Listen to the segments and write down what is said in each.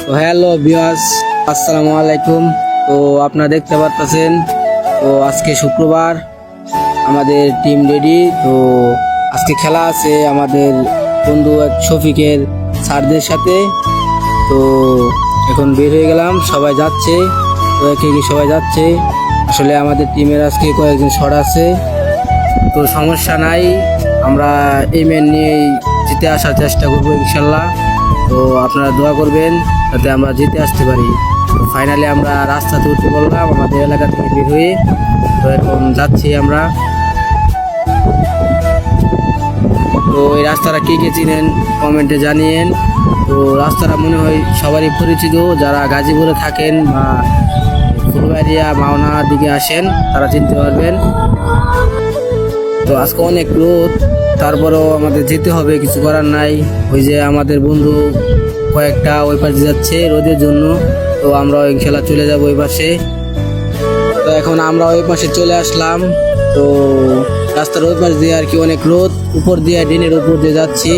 তো hello viewers, আসসালামু আলাইকুম। তো আপনারা দেখতে পাচ্ছেন, তো আজকে শুক্রবার, আমাদের টিম রেডি। তো আজকে খেলা আছে আমাদের বন্ধু এক শফিকের স্যারদের সাথে। তো এখন বের হয়ে গেলাম, সবাই যাচ্ছে। তো একে একে সবাই যাচ্ছে। আসলে আমাদের টিমের আজকে কয়েকজন শট আছে, তো সমস্যা নাই, আমরা এই ম্যান নিয়েই জিতে আসার চেষ্টা করবো ইনশাল্লাহ। তো আপনারা দোয়া করবেন যাতে আমরা জিতে আসতে পারি। তো ফাইনালি আমরা রাস্তাতে উঠতে বললাম আমাদের এলাকা থেকে বের হয়ে। তো এখন যাচ্ছি আমরা। তো এই রাস্তাটা কে কে চিনেন কমেন্টে জানিয়েন। তো রাস্তাটা মনে হয় সবারই পরিচিত, যারা গাজীপুরে থাকেন বা ফুলবাড়িয়া মাওনার দিকে আসেন তারা চিনতে পারবেন। তো আজকে অনেক রোদ, তারপরেও আমাদের যেতে হবে, কিছু করার নাই। ওই যে আমাদের বন্ধু কয়েকটা ওই পাশে যাচ্ছে রোদের জন্য, তো আমরা ওই খেলা চলে যাব ওই পাশে। তো এখন আমরা ওই পাশে চলে আসলাম। তো রাস্তার ওই পাশ দিয়ে আর কি অনেক রোদ, উপর দিয়ে ডিনের উপর দিয়ে যাচ্ছি।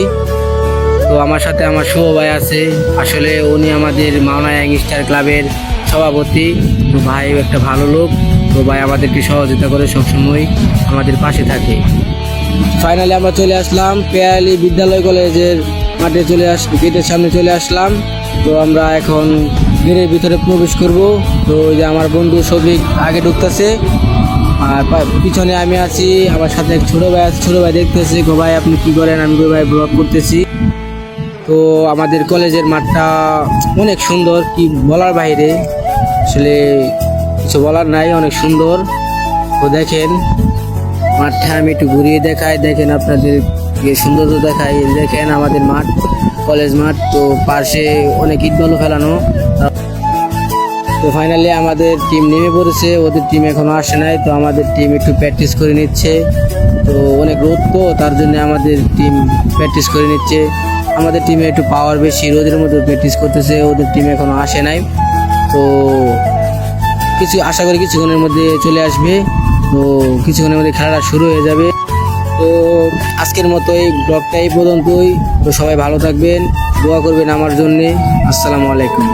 তো আমার সাথে আমার শুভ ভাই আছে, আসলে উনি আমাদের মাওনা ইয়াংস্টার ক্লাবের সভাপতি। তো ভাই একটা ভালো লোক, তো ভাই আমাদেরকে সহযোগিতা করে, সবসময় আমাদের পাশে থাকে। ফাইনালি আমরা চলে আসলাম পেয়ালি বিদ্যালয় কলেজের মাঠে, গেটের সামনে চলে আসলাম। তো আমরা এখন গেটের ভিতরে প্রবেশ করব। তো ওই যে আমার বন্ধু শফিক আগে ঢুকতেছে, আর পিছনে আমি আছি, আমার সাথে এক ছোটো ভাই আছে। ছোটো ভাই দেখতেছে, গো ভাই আপনি কি করেন? আমি গো ভাই ব্লগ করতেছি। তো আমাদের কলেজের মাঠটা অনেক সুন্দর, কি বলার বাইরে, আসলে কিছু বলার নাই, অনেক সুন্দর। তো দেখেন মাঠটা আমি একটু ঘুরিয়ে দেখাই, দেখেন আপনাদের সৌন্দর্য দেখাই। দেখেন আমাদের মাঠ, কলেজ মাঠ। তো পাশে অনেক ইট বালু ফেলানো। তো ফাইনালি আমাদের টিম নেমে পড়েছে, ওদের টিম এখনো আসে নাই। তো আমাদের টিম একটু প্র্যাকটিস করে নিচ্ছে। তো অনেক রোদ, তো তার জন্য আমাদের টিম প্র্যাকটিস করে নিচ্ছে। আমাদের টিমে একটু পাওয়ার বেশি, রোদের মধ্যে প্র্যাকটিস করতেছে, ওদের টিম এখনো আসে নাই। তো আশা করি কিছুক্ষণের মধ্যে চলে আসবে। তো কিছুক্ষণের মধ্যে খেলাটা শুরু হয়ে যাবে। তো আজকের মতো এই ব্লগটা এই পর্যন্তই। তো সবাই ভালো থাকবেন, দোয়া করবেন আমার জন্যে। আসসালামু আলাইকুম।